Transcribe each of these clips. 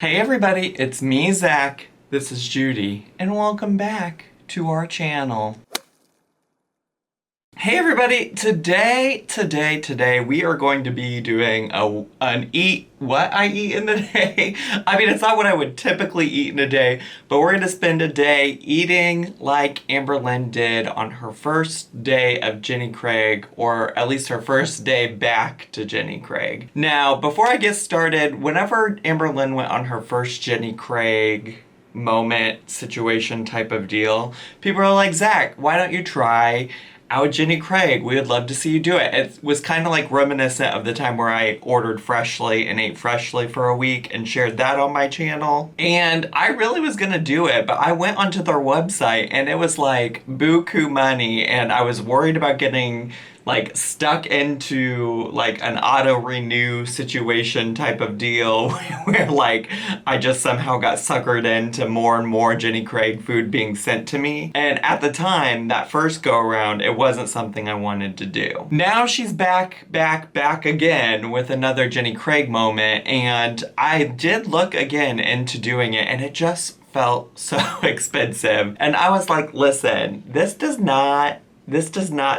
Hey everybody, it's me, Zach. This is Judy, and welcome back to our channel. Hey everybody, today, we are going to be doing an eat what I eat in a day. I mean, it's not what I would typically eat in a day, but we're going to spend a day eating like Amberlynn did on her first day of Jenny Craig, or at least her first day back to Jenny Craig. Now, before I get started, whenever Amberlynn went on her first Jenny Craig moment, situation type of deal, people are like, Zach, why don't you try out Jenny Craig? We would love to see you do it. It was kind of like reminiscent of the time where I ordered freshly and ate freshly for a week and shared that on my channel. And I really was gonna do it, but I went onto their website and it was like buku money, and I was worried about getting like stuck into like an auto renew situation type of deal where like I just somehow got suckered into more and more Jenny Craig food being sent to me. And at the time, that first go around, it wasn't something I wanted to do. Now she's back again with another Jenny Craig moment, and I did look again into doing it, and it just felt so expensive. And I was like, listen, this does not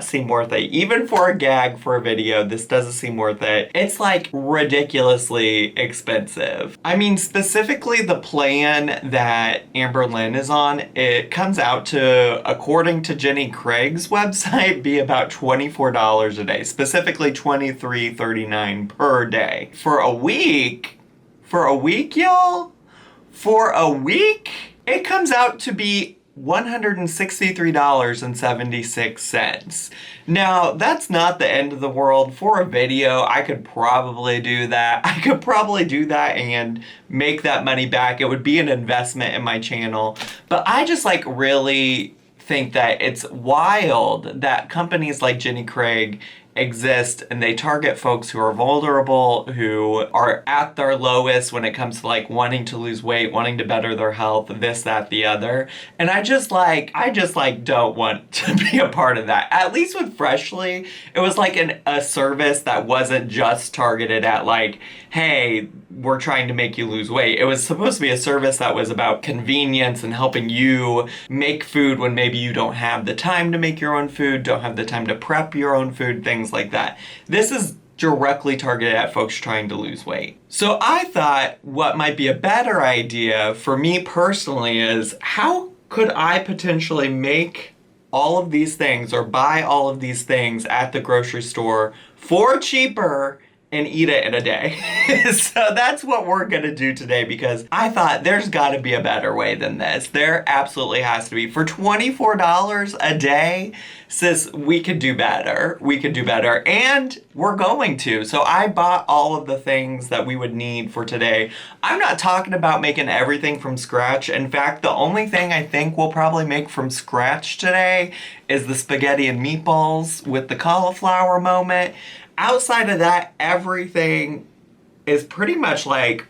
seem worth it. Even for a gag for a video, this doesn't seem worth it. It's like ridiculously expensive. I mean, specifically the plan that Amberlynn is on, it comes out to, according to Jenny Craig's website, be about $24 a day. Specifically $23.39 per day. For a week, y'all? For a week, it comes out to be $163.76. Now, that's not the end of the world. For a video, I could probably do that. And make that money back. It would be an investment in my channel. But I just like really think that it's wild that companies like Jenny Craig exist, and they target folks who are vulnerable, who are at their lowest when it comes to like wanting to lose weight, wanting to better their health, this, that, the other. And I just don't want to be a part of that. At least with Freshly, it was like a service that wasn't just targeted at like, hey, we're trying to make you lose weight. It was supposed to be a service that was about convenience and helping you make food when maybe you don't have the time to make your own food, don't have the time to prep your own food, things like that. This is directly targeted at folks trying to lose weight. So I thought what might be a better idea for me personally is, how could I potentially make all of these things or buy all of these things at the grocery store for cheaper and eat it in a day? So that's what we're gonna do today, because I thought there's gotta be a better way than this. There absolutely has to be. For $24 a day, sis, we could do better. And we're going to. So I bought all of the things that we would need for today. I'm not talking about making everything from scratch. In fact, the only thing I think we'll probably make from scratch today is the spaghetti and meatballs with the cauliflower moment. Outside of that, everything is pretty much like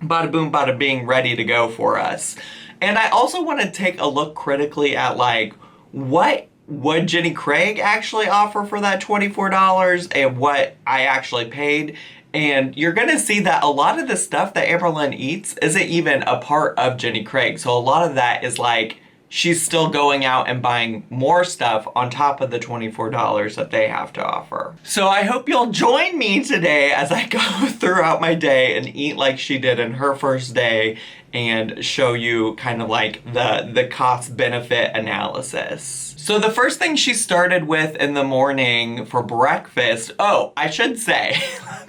bada boom, bada bing, ready to go for us. And I also want to take a look critically at like, what would Jenny Craig actually offer for that $24 and what I actually paid. And you're going to see that a lot of the stuff that Amberlynn eats isn't even a part of Jenny Craig. So a lot of that is like, she's still going out and buying more stuff on top of the $24 that they have to offer. So I hope you'll join me today as I go throughout my day and eat like she did in her first day, and show you kind of like the cost-benefit analysis. So the first thing she started with in the morning for breakfast, oh, I should say,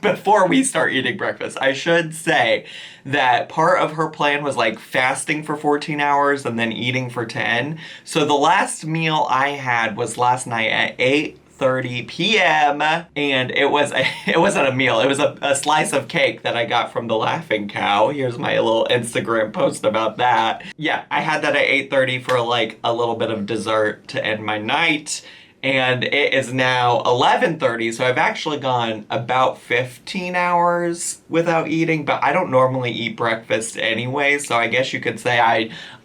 before we start eating breakfast, I should say that part of her plan was like fasting for 14 hours and then eating for 10. So the last meal I had was last night at 8:30 p.m. and it wasn't a meal. It was a slice of cake that I got from the Laughing Cow. Here's my little Instagram post about that. Yeah, I had that at 8:30 for like a little bit of dessert to end my night. and it is now 11:30, so I've actually gone about 15 hours without eating, but I don't normally eat breakfast anyway, so I guess you could say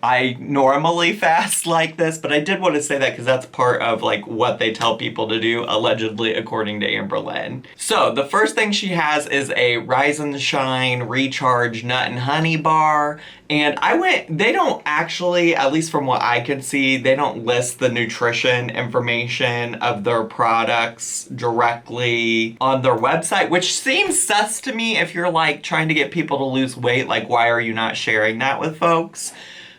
I normally fast like this, but I did want to say that because that's part of like what they tell people to do, allegedly, according to Amberlynn. So the first thing she has is a Rise and Shine Recharge Nut and Honey bar. And they don't actually, at least from what I could see, they don't list the nutrition information of their products directly on their website, which seems sus to me if you're like trying to get people to lose weight. Like, why are you not sharing that with folks?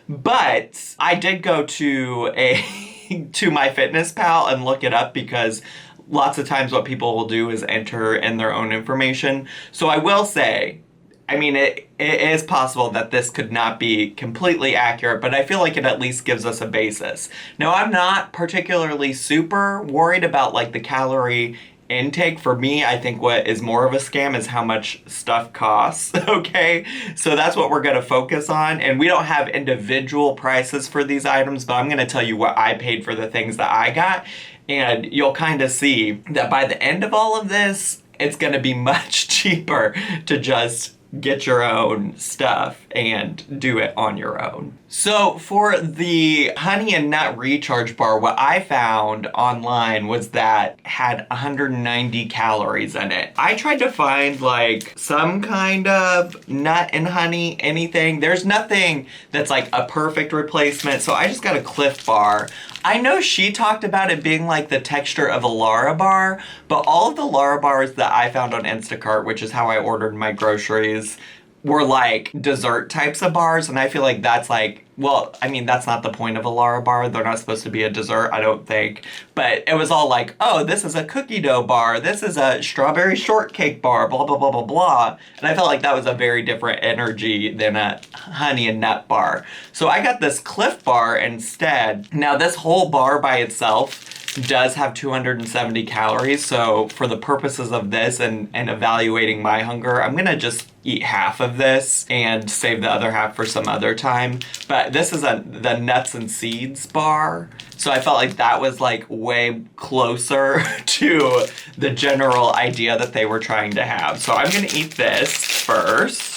But I did go to to MyFitnessPal and look it up because lots of times what people will do is enter in their own information. So I will say, I mean, it is possible that this could not be completely accurate, but I feel like it at least gives us a basis. Now, I'm not particularly super worried about like the calorie intake. For me, I think what is more of a scam is how much stuff costs, okay? So that's what we're gonna focus on, and we don't have individual prices for these items, but I'm gonna tell you what I paid for the things that I got, and you'll kind of see that by the end of all of this, it's gonna be much cheaper to just get your own stuff and do it on your own. So for the honey and nut recharge bar, what I found online was that had 190 calories in it. I tried to find like some kind of nut and honey, anything. There's nothing that's like a perfect replacement, so I just got a Cliff bar. I know she talked about it being like the texture of a Lara bar, but all of the Lara bars that I found on Instacart, which is how I ordered my groceries, were like dessert types of bars, and I feel like that's like, well, I mean, that's not the point of a Lara bar. They're not supposed to be a dessert, I don't think. But it was all like, oh, this is a cookie dough bar, this is a strawberry shortcake bar, blah, blah, blah, blah, blah. And I felt like that was a very different energy than a honey and nut bar. So I got this Cliff bar instead. Now, this whole bar by itself does have 270 calories, so for the purposes of this and evaluating my hunger, I'm gonna just eat half of this and save the other half for some other time. But this is the nuts and seeds bar, so I felt like that was like way closer to the general idea that they were trying to have. So I'm gonna eat this first.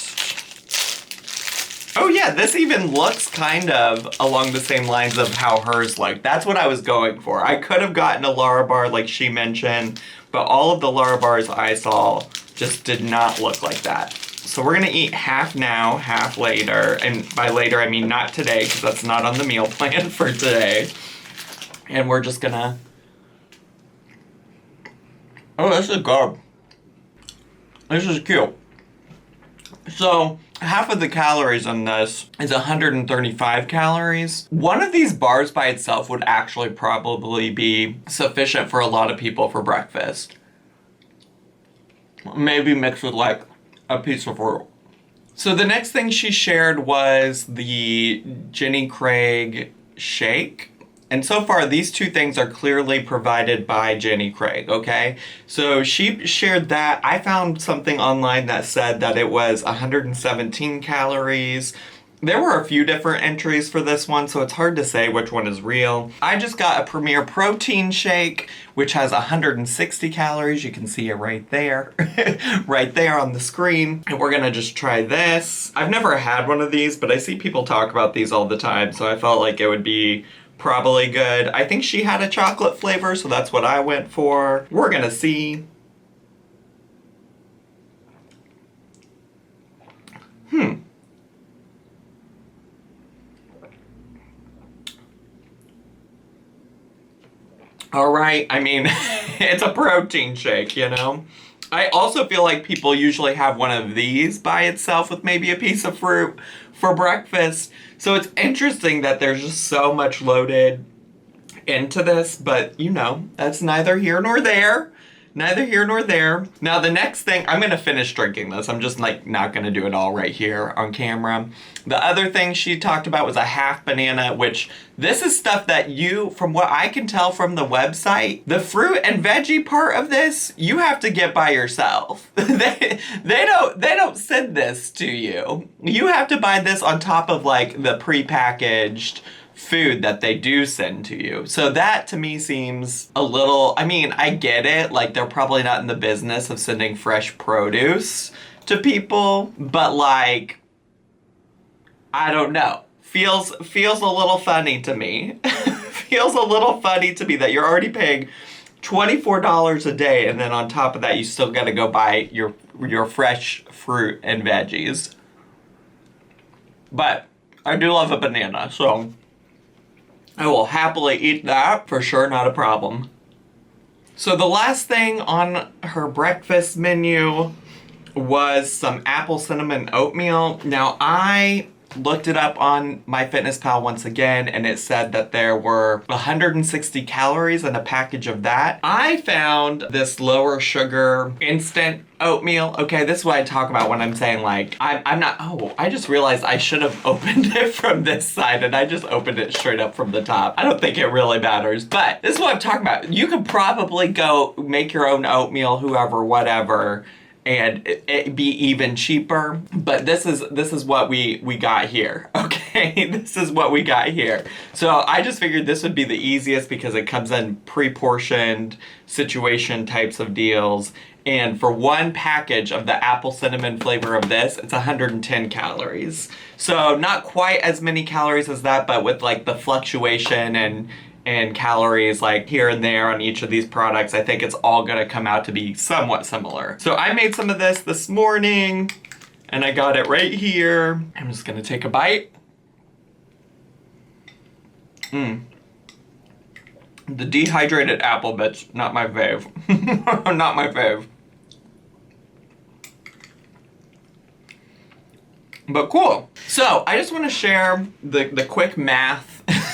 Oh yeah, this even looks kind of along the same lines of how hers looked. That's what I was going for. I could have gotten a Lara bar like she mentioned, but all of the Lara bars I saw just did not look like that. So we're gonna eat half now, half later. And by later, I mean not today, because that's not on the meal plan for today. And we're just gonna... Oh, this is good. This is cute. So, half of the calories in this is 135 calories. One of these bars by itself would actually probably be sufficient for a lot of people for breakfast. Maybe mixed with like a piece of fruit. So the next thing she shared was the Jenny Craig shake. And so far, these two things are clearly provided by Jenny Craig, okay? So she shared that. I found something online that said that it was 117 calories. There were a few different entries for this one, so it's hard to say which one is real. I just got a Premier Protein Shake, which has 160 calories. You can see it right there, right there on the screen. And we're gonna just try this. I've never had one of these, but I see people talk about these all the time, so I felt like it would be probably good. I think she had a chocolate flavor, so that's what I went for. We're gonna see. All right, I mean, it's a protein shake, you know? I also feel like people usually have one of these by itself with maybe a piece of fruit for breakfast. So it's interesting that there's just so much loaded into this, but you know, that's neither here nor there. Neither here nor there. Now the next thing, I'm gonna finish drinking this. I'm just like not gonna do it all right here on camera. The other thing she talked about was a half banana, which this is stuff that you, from what I can tell from the website, the fruit and veggie part of this, you have to get by yourself. they don't send this to you. You have to buy this on top of like the prepackaged food that they do send to you. So that to me seems a little, I mean, I get it. Like, they're probably not in the business of sending fresh produce to people, but like, I don't know. Feels a little funny to me. Feels a little funny to me that you're already paying $24 a day, and then on top of that, you still gotta go buy your fresh fruit and veggies. But I do love a banana, so I will happily eat that for sure, not a problem. So the last thing on her breakfast menu was some apple cinnamon oatmeal. Now, I looked it up on MyFitnessPal once again, and it said that there were 160 calories in a package of that. I found this lower sugar instant oatmeal. Okay, this is what I talk about when I'm saying like, I just realized I should have opened it from this side, and I just opened it straight up from the top. I don't think it really matters, but this is what I'm talking about. You could probably go make your own oatmeal, whoever, whatever, and it be even cheaper. But this is what we got here, okay? This is what we got here. So I just figured this would be the easiest because it comes in pre-portioned situation types of deals. And for one package of the apple cinnamon flavor of this, it's 110 calories. So not quite as many calories as that, but with like the fluctuation and calories like here and there on each of these products, I think it's all gonna come out to be somewhat similar. So I made some of this morning, and I got it right here. I'm just gonna take a bite. The dehydrated apple bit's not my fave. Not my fave. But cool. So I just want to share the quick math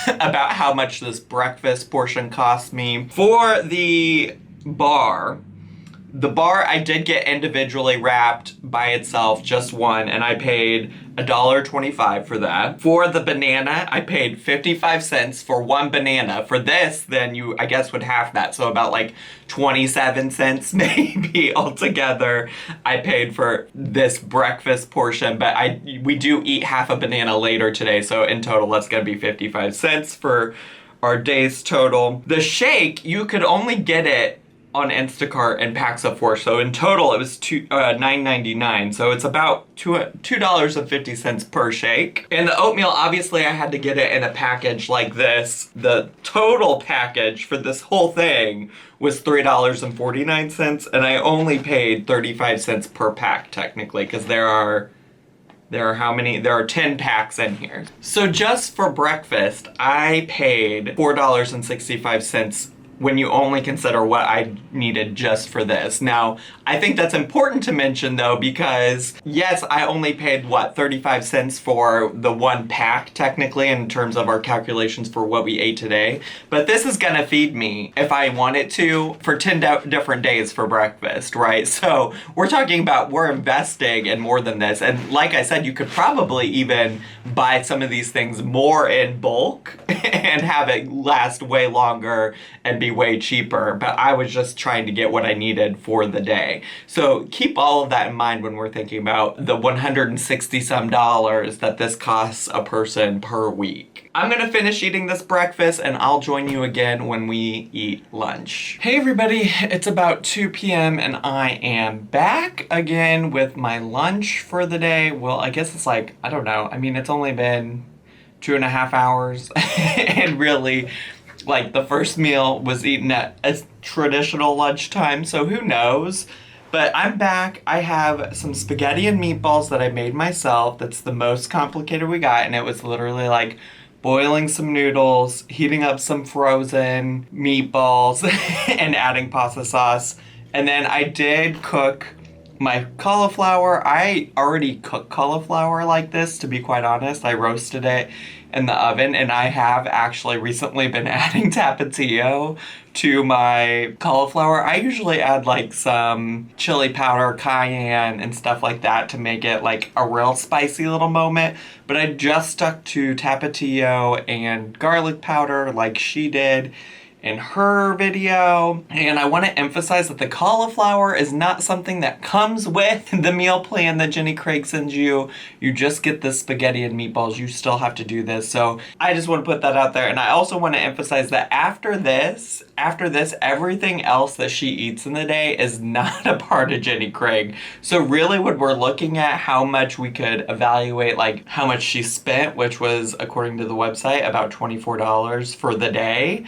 about how much this breakfast portion cost me. For the bar I did get individually wrapped by itself, just one, and I paid $1.25 for that. For the banana, I paid 55 cents for one banana. For this, then you, I guess, would half that, so about like 27 cents maybe altogether I paid for this breakfast portion, but we do eat half a banana later today, so in total that's gonna be 55 cents for our day's total. The shake, you could only get it on Instacart and packs of 4, so in total it was $9.99, so it's about $2.50 per shake. And the oatmeal, obviously I had to get it in a package like this. The total package for this whole thing was $3.49, and I only paid 35 cents per pack technically, because there are how many? There are 10 packs in here. So just for breakfast, I paid $4.65 when you only consider what I needed just for this. Now, I think that's important to mention though, because yes, I only paid, 35 cents for the one pack technically in terms of our calculations for what we ate today, but this is gonna feed me, if I want it to, for 10 different days for breakfast, right? So we're talking about, we're investing in more than this, and like I said, you could probably even buy some of these things more in bulk and have it last way longer and be way cheaper, but I was just trying to get what I needed for the day. So keep all of that in mind when we're thinking about the 160 some dollars that this costs a person per week. I'm gonna finish eating this breakfast and I'll join you again when we eat lunch. Hey everybody, it's about 2 p.m. and I am back again with my lunch for the day. Well, I guess it's like, I don't know, I mean, it's only been 2.5 hours and really, like, the first meal was eaten at a traditional lunchtime, so who knows? But I'm back. I have some spaghetti and meatballs that I made myself. That's the most complicated we got, and it was literally like boiling some noodles, heating up some frozen meatballs, and adding pasta sauce. And then I did cook my cauliflower. I already cooked cauliflower like this, to be quite honest. I roasted it in the oven, and I have actually recently been adding Tapatio to my cauliflower. I usually add like some chili powder, cayenne, and stuff like that to make it like a real spicy little moment, but I just stuck to Tapatio and garlic powder like she did, in her video. And I want to emphasize that the cauliflower is not something that comes with the meal plan that Jenny Craig sends you. You just get the spaghetti and meatballs. You still have to do this. So I just want to put that out there. And I also want to emphasize that after this, everything else that she eats in the day is not a part of Jenny Craig. So really when we're looking at how much we could evaluate, like how much she spent, which was, according to the website, about $24 for the day,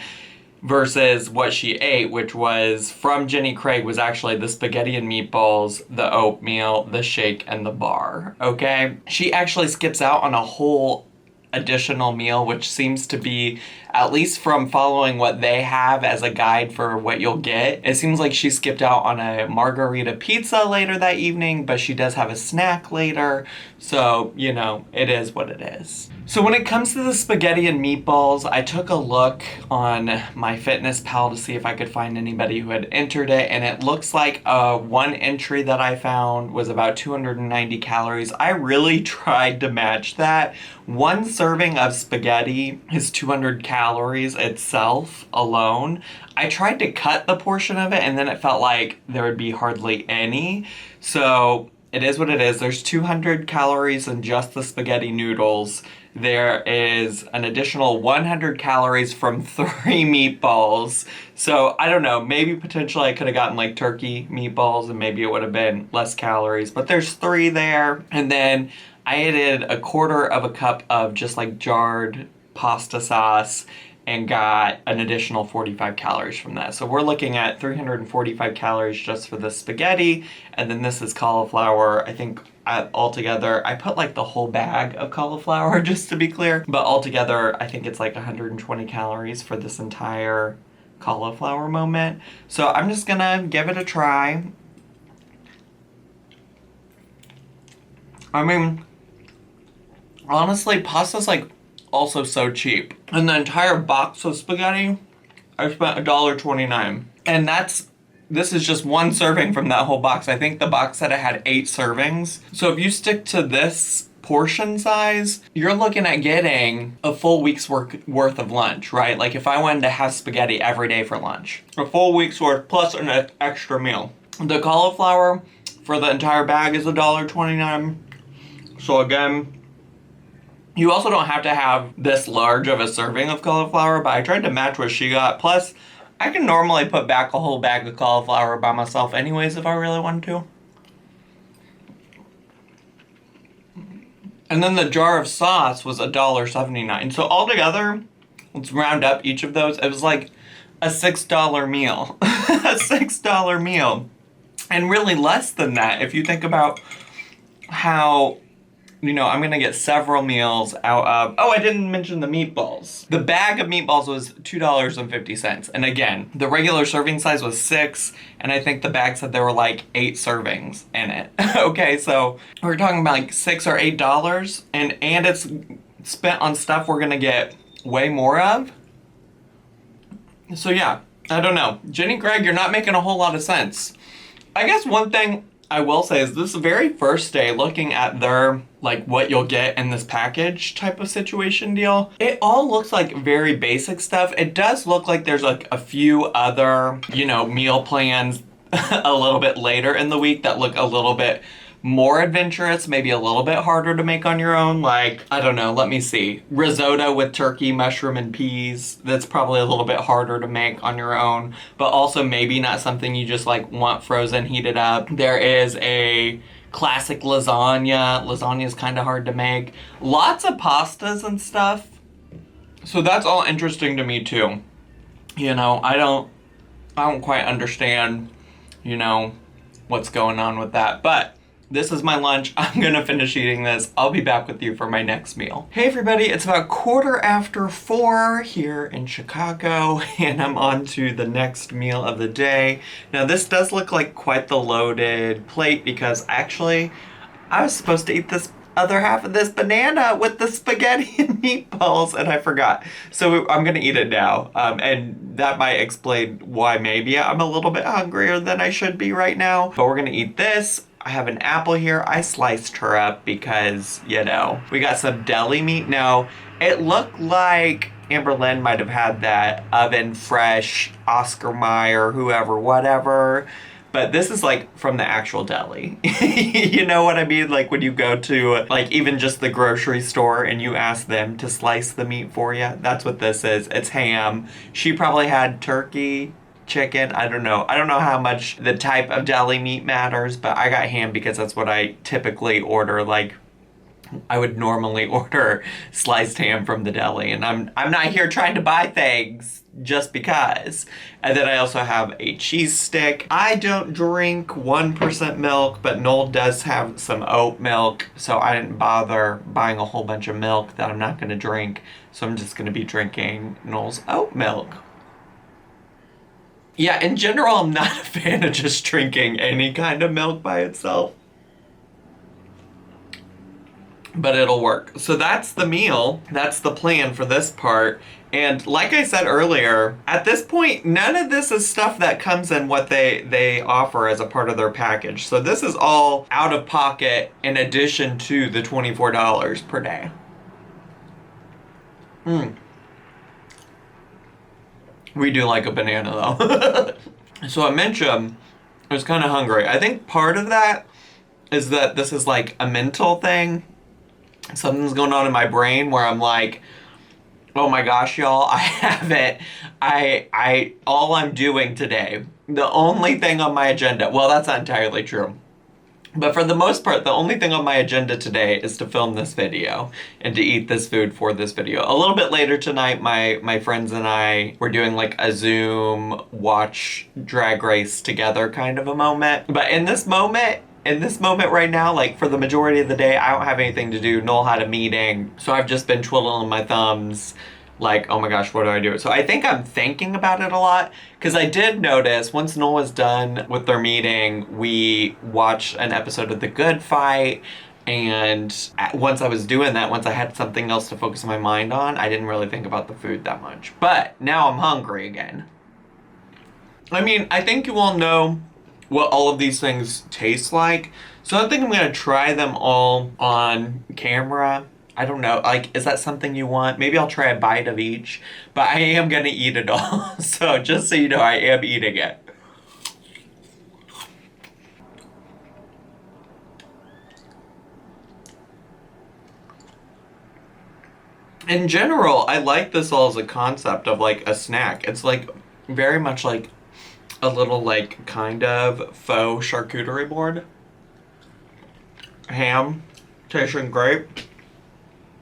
versus what she ate, which was from Jenny Craig, was actually the spaghetti and meatballs, the oatmeal, the shake, and the bar, okay? She actually skips out on a whole additional meal, which seems to be, at least from following what they have as a guide for what you'll get, it seems like she skipped out on a margarita pizza later that evening, but she does have a snack later. So, you know, it is what it is. So when it comes to the spaghetti and meatballs, I took a look on MyFitnessPal to see if I could find anybody who had entered it, and it looks like one entry that I found was about 290 calories. I really tried to match that. One serving of spaghetti is 200 calories itself alone. I tried to cut the portion of it, and then it felt like there would be hardly any. So it is what it is. There's 200 calories in just the spaghetti noodles. There is an additional 100 calories from 3 meatballs. So I don't know, maybe potentially I could have gotten like turkey meatballs and maybe it would have been less calories, but there's 3 there. And then I added a quarter of a cup of just like jarred pasta sauce and got an additional 45 calories from that. So we're looking at 345 calories just for the spaghetti. And then this is cauliflower. I think altogether, I put like the whole bag of cauliflower just to be clear. But altogether, I think it's like 120 calories for this entire cauliflower moment. So I'm just gonna give it a try. I mean, honestly, pasta's like also so cheap. And the entire box of spaghetti, I spent $1.29. And this is just one serving from that whole box. I think the box said it had 8 servings. So if you stick to this portion size, you're looking at getting a full week's worth of lunch, right? Like if I wanted to have spaghetti every day for lunch, a full week's worth plus an extra meal. The cauliflower for the entire bag is $1.29. So again, you also don't have to have this large of a serving of cauliflower, but I tried to match what she got. Plus, I can normally put back a whole bag of cauliflower by myself anyways if I really wanted to. And then the jar of sauce was $1.79. So altogether, let's round up each of those. It was like a $6 meal. A $6 meal. And really less than that if you think about how, you know, I'm gonna get several meals out of, oh, I didn't mention the meatballs. The bag of meatballs was $2.50. And again, the regular serving size was 6, and I think the bag said there were like 8 servings in it. Okay, so we're talking about like $6 or $8, and it's spent on stuff we're gonna get way more of. So yeah, I don't know. Jenny Craig, you're not making a whole lot of sense. I guess one thing I will say is this very first day looking at their, like what you'll get in this package type of situation deal, it all looks like very basic stuff. It does look like there's like a few other, you know, meal plans a little bit later in the week that look a little bit more adventurous, maybe a little bit harder to make on your own. Like, I don't know, let me see. Risotto with turkey, mushroom, and peas. That's probably a little bit harder to make on your own, but also maybe not something you just like want frozen, heated up. There is a classic lasagna. Lasagna is kind of hard to make. Lots of pastas and stuff. So that's all interesting to me too. You know, I don't quite understand, you know, what's going on with that, but this is my lunch. I'm gonna finish eating this. I'll be back with you for my next meal. Hey everybody, it's about 4:15 here in Chicago, and I'm on to the next meal of the day. Now this does look like quite the loaded plate because actually I was supposed to eat this other half of this banana with the spaghetti and meatballs, and I forgot. So I'm gonna eat it now, and that might explain why maybe I'm a little bit hungrier than I should be right now. But we're gonna eat this. I have an apple here. I sliced her up because, you know, we got some deli meat. Now, it looked like Amberlynn might have had that oven fresh Oscar Mayer, whoever, whatever. But this is like from the actual deli. You know what I mean? Like when you go to like even just the grocery store and you ask them to slice the meat for you. That's what this is. It's ham. She probably had turkey, chicken. I don't know. I don't know how much the type of deli meat matters, but I got ham because that's what I typically order. Like I would normally order sliced ham from the deli, and I'm not here trying to buy things just because. And then I also have a cheese stick. I don't drink 1% milk, but Noel does have some oat milk, so I didn't bother buying a whole bunch of milk that I'm not going to drink. So I'm just going to be drinking Noel's oat milk. Yeah, in general, I'm not a fan of just drinking any kind of milk by itself. But it'll work. So that's the meal. That's the plan for this part. And like I said earlier, at this point, none of this is stuff that comes in what they offer as a part of their package. So this is all out of pocket in addition to the $24 per day. We do like a banana though. So I mentioned I was kind of hungry. I think part of that is that this is like a mental thing. Something's going on in my brain where I'm like, oh my gosh, y'all, I haven't, all I'm doing today, the only thing on my agenda, well, that's not entirely true. But for the most part, the only thing on my agenda today is to film this video and to eat this food for this video. A little bit later tonight, my friends and I were doing like a Zoom watch Drag Race together kind of a moment. But in this moment right now, like for the majority of the day, I don't have anything to do. Noel had a meeting, so I've just been twiddling my thumbs like, oh my gosh, what do I do? So I think I'm thinking about it a lot, because I did notice once Noel was done with their meeting, we watched an episode of The Good Fight, and once I was doing that, once I had something else to focus my mind on, I didn't really think about the food that much. But now I'm hungry again. I mean, I think you all know what all of these things taste like. So I think I'm gonna try them all on camera. I don't know, like, is that something you want? Maybe I'll try a bite of each, but I am gonna eat it all. So just so you know, I am eating it. In general, I like this all as a concept of like a snack. It's like very much like a little like kind of faux charcuterie board. Ham, tasting great.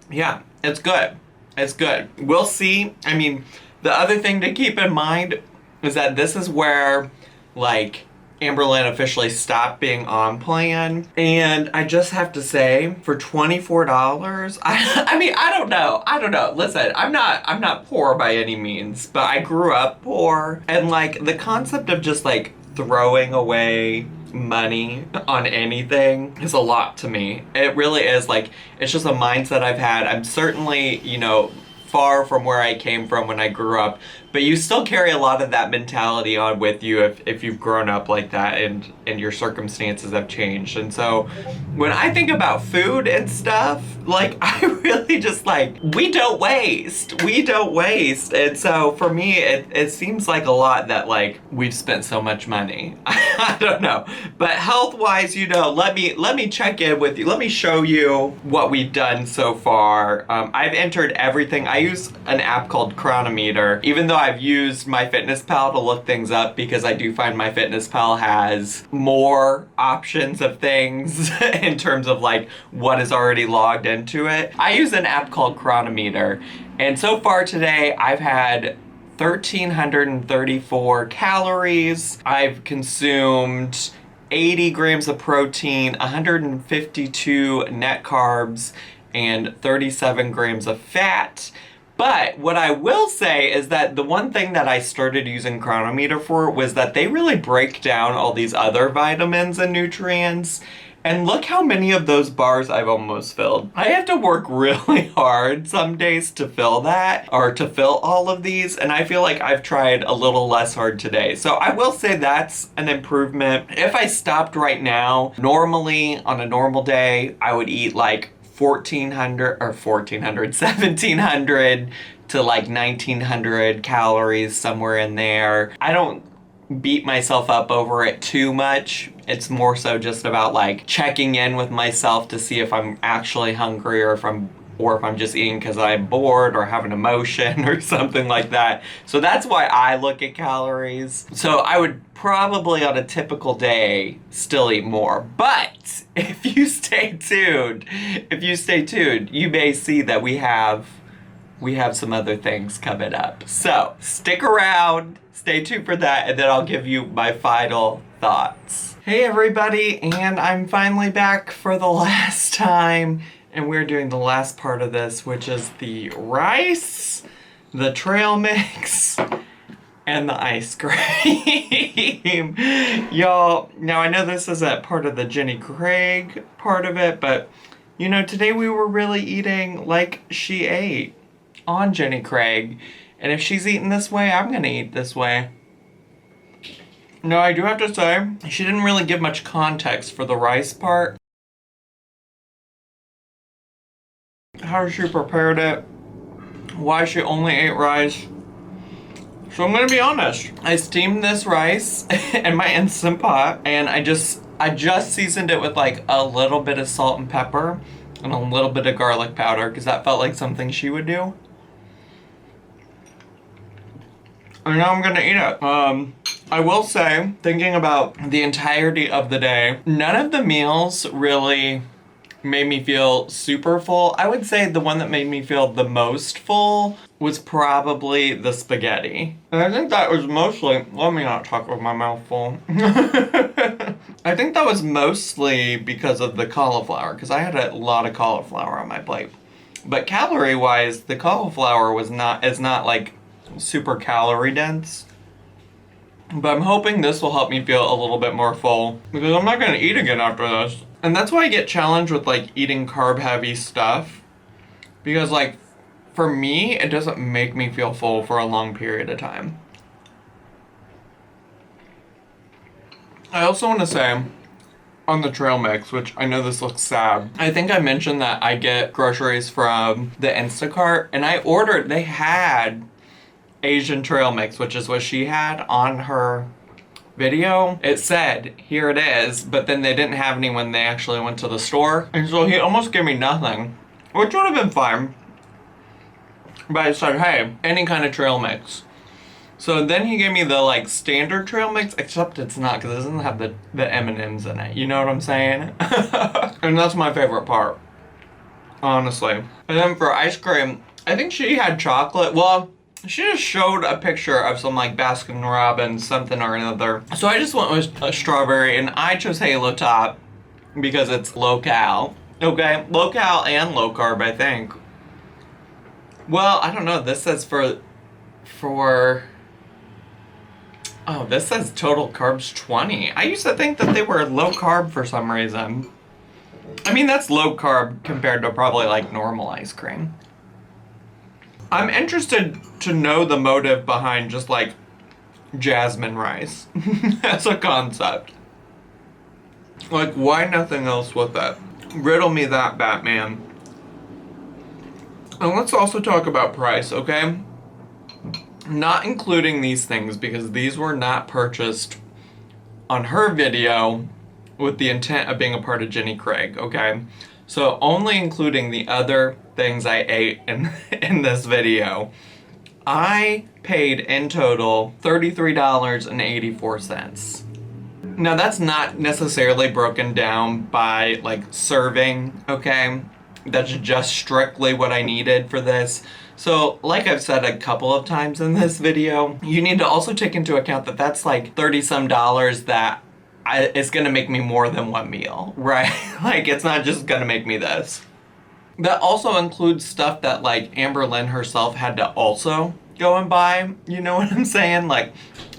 Yeah, it's good. It's good. We'll see. I mean, the other thing to keep in mind is that this is where like Amberlynn officially stopped being on plan. And I just have to say, for $24, I mean, I don't know. Listen, I'm not poor by any means, but I grew up poor. And like the concept of just like throwing away money on anything is a lot to me. It really is. Like, it's just a mindset I've had. I'm certainly, you know, far from where I came from when I grew up, but you still carry a lot of that mentality on with you if you've grown up like that and your circumstances have changed. And so when I think about food and stuff, like, I really just like, we don't waste. And so for me, it seems like a lot that like we've spent so much money. I don't know, but health-wise, you know, let me check in with you. Let me show you what we've done so far. I've entered everything. I use an app called Chronometer, even though I've used MyFitnessPal to look things up, because I do find MyFitnessPal has more options of things in terms of like what is already logged into it. I use an app called Chronometer, and so far today I've had 1,334 calories. I've consumed 80 grams of protein, 152 net carbs, and 37 grams of fat. But what I will say is that the one thing that I started using Chronometer for was that they really break down all these other vitamins and nutrients. And look how many of those bars I've almost filled. I have to work really hard some days to fill that, or to fill all of these, and I feel like I've tried a little less hard today. So I will say that's an improvement. If I stopped right now, normally on a normal day, I would eat like 1,400 or 1,400, 1,700 to like 1,900 calories, somewhere in there. I don't beat myself up over it too much. It's more so just about like checking in with myself to see if I'm actually hungry or if I'm just eating because I'm bored or have an emotion or something like that. So that's why I look at calories. So I would probably on a typical day still eat more. But if you stay tuned, you may see that we have some other things coming up. So stick around, stay tuned for that, and then I'll give you my final thoughts. Hey everybody, and I'm finally back for the last time. And we're doing the last part of this, which is the rice, the trail mix, and the ice cream. Y'all, now I know this isn't part of the Jenny Craig part of it, but you know, today we were really eating like she ate on Jenny Craig. And if she's eating this way, I'm gonna eat this way. Now, I do have to say, she didn't really give much context for the rice part. How she prepared it, why she only ate rice. So I'm gonna be honest. I steamed this rice in my Instant Pot, and I just seasoned it with like a little bit of salt and pepper and a little bit of garlic powder because that felt like something she would do. And now I'm gonna eat it. I will say, thinking about the entirety of the day, none of the meals really made me feel super full. I would say the one that made me feel the most full was probably the spaghetti. And I think that was mostly, let me not talk with my mouth full. I think that was mostly because of the cauliflower, because I had a lot of cauliflower on my plate. But calorie-wise, the cauliflower is not like super calorie dense. But I'm hoping this will help me feel a little bit more full, because I'm not gonna eat again after this. And that's why I get challenged with like eating carb heavy stuff, because like for me, it doesn't make me feel full for a long period of time. I also want to say on the trail mix, which I know this looks sad, I think I mentioned that I get groceries from the Instacart, and I ordered, they had Asian trail mix, which is what she had on her video. It said, here it is, but then they didn't have any when they actually went to the store. And so he almost gave me nothing, which would have been fine. But I said, hey, any kind of trail mix. So then he gave me the like standard trail mix, except it's not, because it doesn't have the M&Ms in it. You know what I'm saying? And that's my favorite part, honestly. And then for ice cream, I think she had chocolate. Well, she just showed a picture of some like Baskin Robbins something or another. So I just went with a strawberry, and I chose Halo Top because it's low cal. Okay, low cal and low carb, I think. Well, I don't know. This says for oh, this says total carbs 20. I used to think that they were low carb for some reason. I mean, that's low carb compared to probably like normal ice cream. I'm interested to know the motive behind just like jasmine rice as a concept. Like, why nothing else with that? Riddle me that, Batman. And let's also talk about price, okay? Not including these things, because these were not purchased on her video with the intent of being a part of Jenny Craig, okay? So only including the other things I ate in this video, I paid in total $33.84. Now that's not necessarily broken down by like serving, okay? That's just strictly what I needed for this. So like I've said a couple of times in this video, you need to also take into account that that's like 30 some dollars that it's gonna make me more than one meal, right? Like, it's not just gonna make me this. That also includes stuff that like Amberlynn herself had to also go and buy, you know what I'm saying? Like,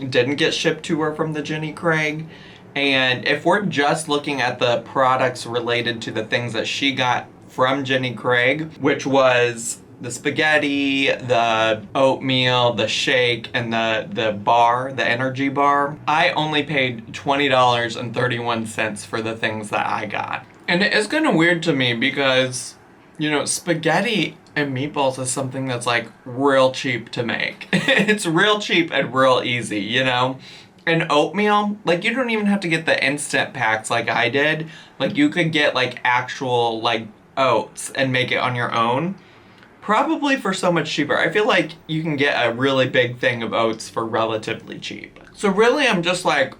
didn't get shipped to her from the Jenny Craig. And if we're just looking at the products related to the things that she got from Jenny Craig, which was the spaghetti, the oatmeal, the shake, and the bar, the energy bar, I only paid $20.31 for the things that I got. And it is kind of weird to me because you know, spaghetti and meatballs is something that's like real cheap to make. It's real cheap and real easy, you know? And oatmeal, like you don't even have to get the instant packs like I did. Like you could get like actual like oats and make it on your own. Probably for so much cheaper. I feel like you can get a really big thing of oats for relatively cheap. So really I'm just like,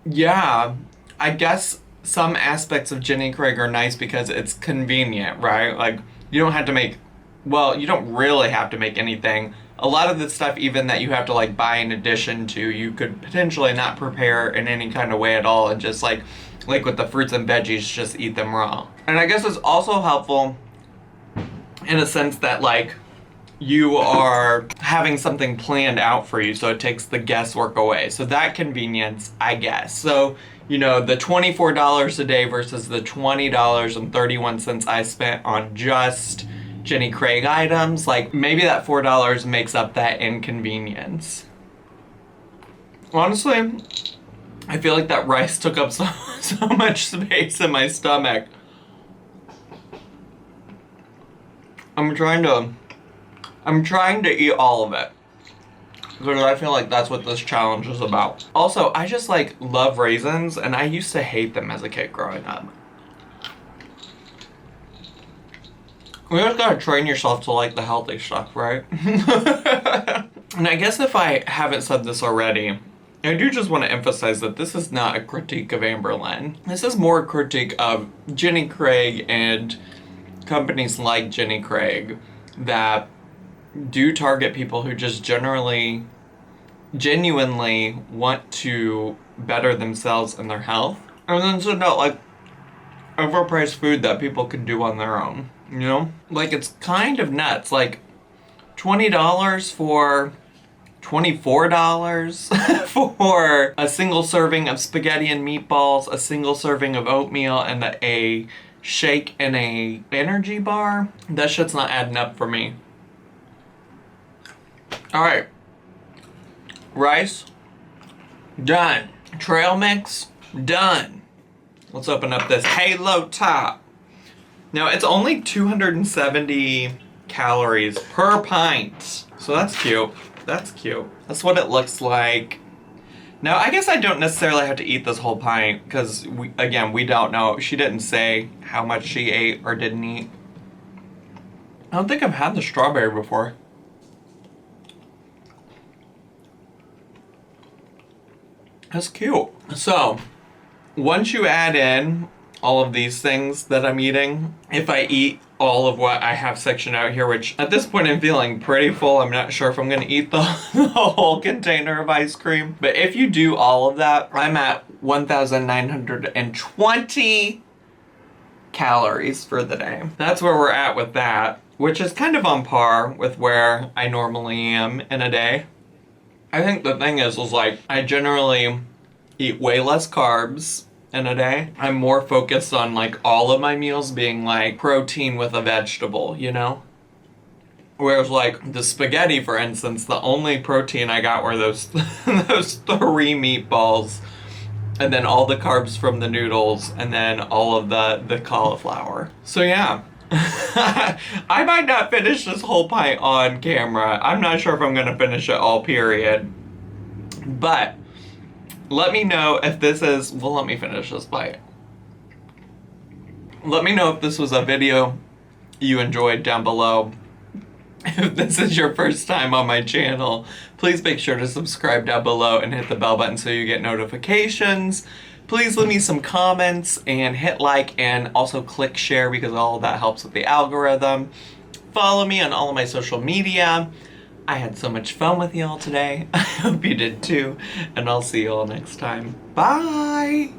yeah, I guess some aspects of Jenny Craig are nice because it's convenient, right? Like you don't have to make, well, you don't really have to make anything. A lot of the stuff even that you have to like buy in addition to, you could potentially not prepare in any kind of way at all and just like with the fruits and veggies, just eat them raw. And I guess it's also helpful in a sense that like you are having something planned out for you, so it takes the guesswork away. So that convenience, I guess. So, you know, the $24 a day versus the $20.31 I spent on just Jenny Craig items, like maybe that $4 makes up that inconvenience. Honestly, I feel like that rice took up so much space in my stomach. I'm trying to eat all of it because I feel like that's what this challenge is about. Also, I just like love raisins and I used to hate them as a kid growing up. You just gotta train yourself to like the healthy stuff, right? And I guess if I haven't said this already, I do just want to emphasize that this is not a critique of Amberlynn. This is more a critique of Jenny Craig and companies like Jenny Craig that do target people who just genuinely want to better themselves and their health. And then send out like overpriced food that people can do on their own. You know? Like, it's kind of nuts. Like, $20 for $24 for a single serving of spaghetti and meatballs, a single serving of oatmeal, and a shake and a energy bar. That shit's not adding up for me. Alright. Rice. Done. Trail mix. Done. Let's open up this Halo Top. Now, it's only 270 calories per pint. So that's cute. That's cute. That's what it looks like. Now, I guess I don't necessarily have to eat this whole pint because, we don't know. She didn't say how much she ate or didn't eat. I don't think I've had the strawberry before. That's cute. So, once you add in all of these things that I'm eating, if I eat all of what I have sectioned out here, which at this point I'm feeling pretty full. I'm not sure if I'm going to eat the whole container of ice cream. But if you do all of that, I'm at 1,920 calories for the day. That's where we're at with that, which is kind of on par with where I normally am in a day. I think the thing is like, I generally eat way less carbs in a day. I'm more focused on like all of my meals being like protein with a vegetable, you know? Whereas like the spaghetti, for instance, the only protein I got were those those 3 meatballs, and then all the carbs from the noodles, and then all of the cauliflower. So yeah. I might not finish this whole pint on camera. I'm not sure if I'm gonna finish it all, period. But let me know if this is, well, let me finish this bite. Let me know if this was a video you enjoyed down below. If this is your first time on my channel, please make sure to subscribe down below and hit the bell button so you get notifications. Please leave me some comments and hit like and also click share because all of that helps with the algorithm. Follow me on all of my social media. I had so much fun with y'all today. I hope you did too. And I'll see y'all next time. Bye!